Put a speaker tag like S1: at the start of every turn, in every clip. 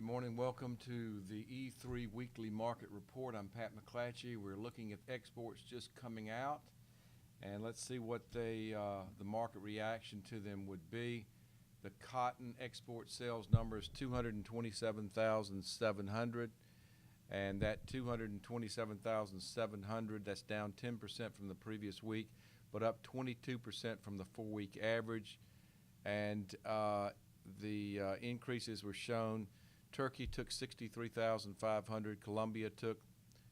S1: Good morning. Welcome to the E3 Weekly Market Report. I'm Pat McClatchy. We're looking at exports just coming out, and let's see what the market reaction to them would be. The cotton export sales number is 227,700, and that 227,700, that's down 10% from the previous week, but up 22% from the 4-week average. And the increases were shown. Turkey took 63,500, Colombia took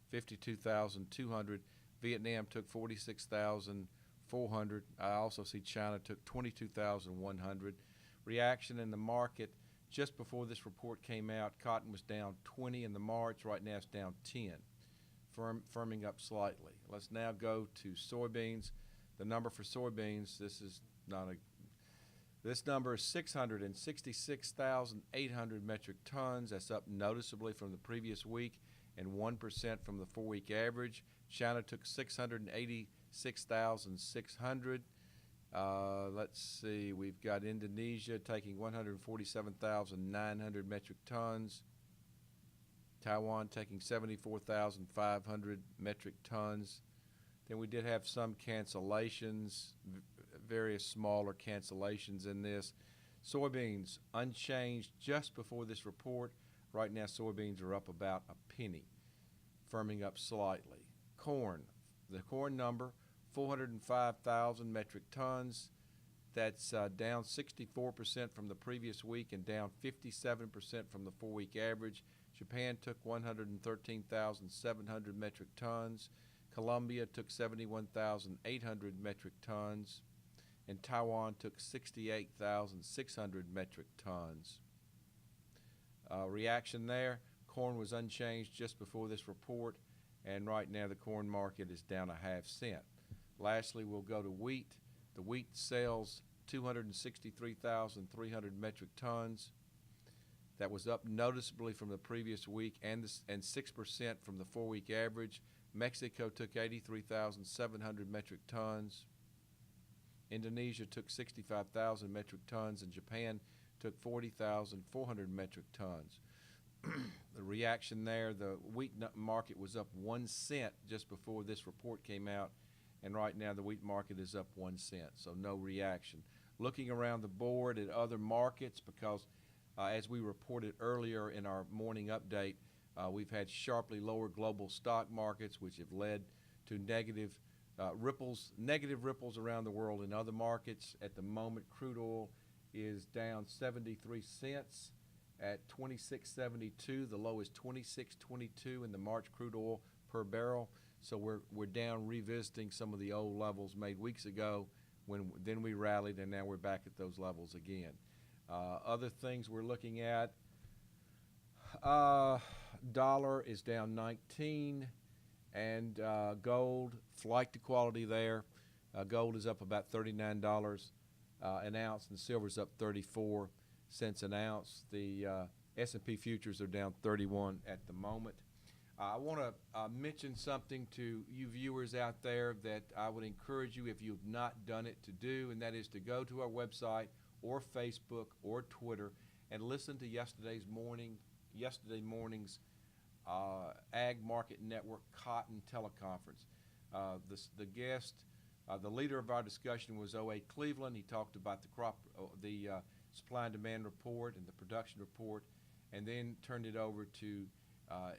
S1: 52,200, Vietnam took 46,400. I also see China took 22,100. Reaction in the market just before this report came out, cotton was down 20 in the March. Right now it's down 10, firming up slightly. Let's now go to soybeans. The number for soybeans, this number is 666,800 metric tons. That's up noticeably from the previous week and 1% from the 4-week average. China took 686,600. Let's see, we've got Indonesia taking 147,900 metric tons. Taiwan taking 74,500 metric tons. Then we did have some cancellations, various smaller cancellations in this. Soybeans unchanged just before this report. Right now soybeans are up about a penny, firming up slightly. Corn, the corn number, 405,000 metric tons. That's down 64% from the previous week and down 57% from the 4-week average. Japan took 113,700 metric tons. Colombia took 71,800 metric tons, and Taiwan took 68,600 metric tons. Reaction there, corn was unchanged just before this report, and right now the corn market is down a half cent. Lastly, we'll go to wheat. The wheat sells 263,300 metric tons. That was up noticeably from the previous week and 6% from the 4-week average. Mexico took 83,700 metric tons. Indonesia took 65,000 metric tons, and Japan took 40,400 metric tons. The reaction there, the wheat market was up 1 cent just before this report came out, and right now the wheat market is up 1 cent, so no reaction. Looking around the board at other markets, because as we reported earlier in our morning update, we've had sharply lower global stock markets, which have led to negative ripples around the world in other markets. At the moment, crude oil is down 73 cents at $26.72. The low is $26.22 in the March crude oil per barrel. So we're down, revisiting some of the old levels made weeks ago. Then we rallied, and now we're back at those levels again. Other things we're looking at. Dollar is down 19, and gold, flight to quality there. Gold is up about $39 an ounce, and silver's up 34 cents an ounce. The S&P futures are down 31 at the moment. I want to mention something to you viewers out there that I would encourage you, if you've not done it, to do, and that is to go to our website or Facebook or Twitter and listen to yesterday morning's Ag Market Network Cotton teleconference. The guest, the leader of our discussion was O.A. Cleveland. He talked about the supply and demand report and the production report, and then turned it over to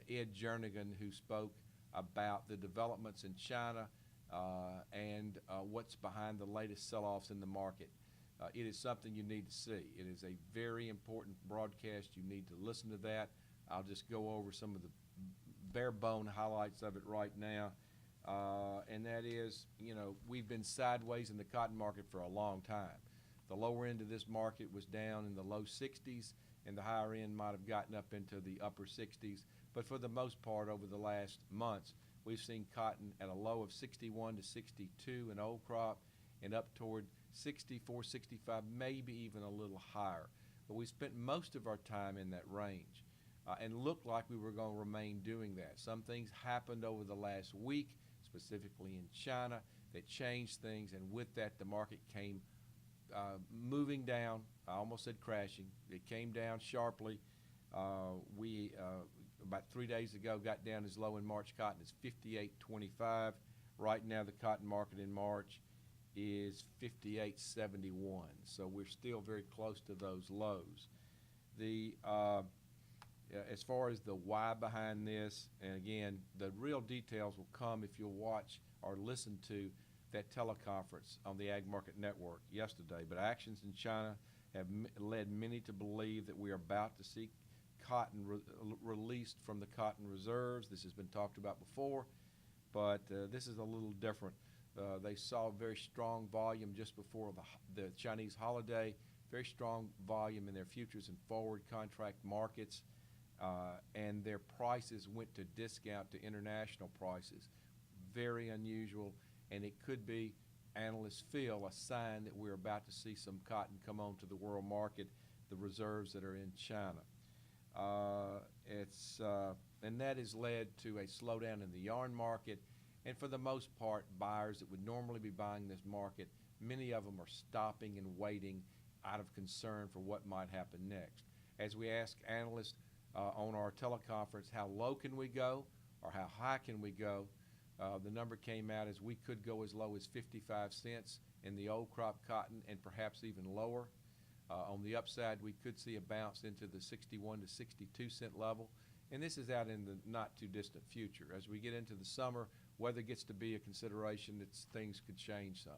S1: Ed Jernigan, who spoke about the developments in China and what's behind the latest sell-offs in the market. It is something you need to see. It is a very important broadcast. You need to listen to that. I'll just go over some of the bare bone highlights of it right now. And that is, we've been sideways in the cotton market for a long time. The lower end of this market was down in the low 60s, and the higher end might have gotten up into the upper 60s. But for the most part, over the last months, we've seen cotton at a low of 61 to 62 in old crop, and up toward 64, 65, maybe even a little higher. But we spent most of our time in that range and looked like we were going to remain doing that. Some things happened over the last week, specifically in China, that changed things, and with that the market came moving down. I almost said crashing. It came down sharply We about 3 days ago got down as low in March cotton as 58.25. Right now the cotton market in March is 58.71. So we're still very close to those lows. The as far as the why behind this, and again, the real details will come if you'll watch or listen to that teleconference on the Ag Market Network yesterday. But actions in China have led many to believe that we are about to see cotton released from the cotton reserves. This has been talked about before, but this is a little different. They saw very strong volume just before the Chinese holiday, very strong volume in their futures and forward contract markets, and their prices went to discount to international prices. Very unusual, and it could be, analysts feel, a sign that we're about to see some cotton come onto the world market, the reserves that are in China. And that has led to a slowdown in the yarn market, and for the most part, buyers that would normally be buying this market, many of them are stopping and waiting out of concern for what might happen next. As we ask analysts on our teleconference, how low can we go or how high can we go? The number came out as we could go as low as 55 cents in the old crop cotton and perhaps even lower. On the upside, we could see a bounce into the 61 to 62 cent level, and this is out in the not too distant future. As we get into the summer, weather gets to be a consideration that things could change some.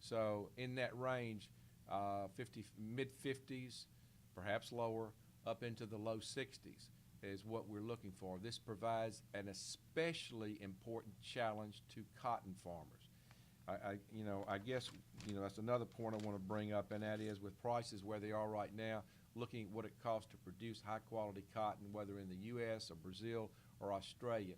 S1: So in that range, mid-50s, perhaps lower, up into the low 60s is what we're looking for. This provides an especially important challenge to cotton farmers. I guess that's another point I want to bring up, and that is with prices where they are right now, looking at what it costs to produce high-quality cotton, whether in the U.S. or Brazil or Australia,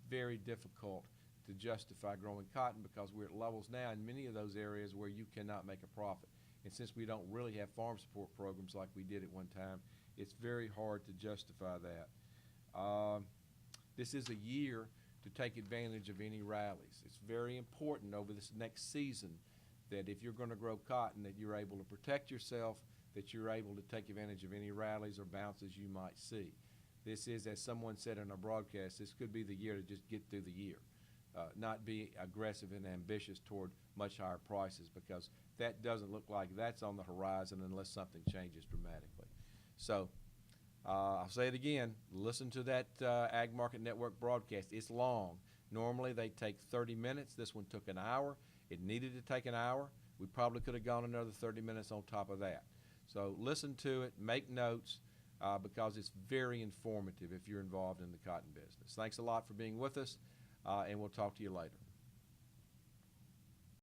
S1: very difficult to justify growing cotton because we're at levels now in many of those areas where you cannot make a profit. And since we don't really have farm support programs like we did at one time, it's very hard to justify that. This is a year to take advantage of any rallies. It's very important over this next season that if you're going to grow cotton, that you're able to protect yourself, that you're able to take advantage of any rallies or bounces you might see. This is, as someone said in our broadcast, this could be the year to just get through the year, not be aggressive and ambitious toward much higher prices, because that doesn't look like that's on the horizon unless something changes dramatically. So I'll say it again, listen to that Ag Market Network broadcast. It's long. Normally they take 30 minutes. This one took an hour. It needed to take an hour. We probably could have gone another 30 minutes on top of that. So listen to it, make notes, because it's very informative if you're involved in the cotton business. Thanks a lot for being with us, and we'll talk to you later.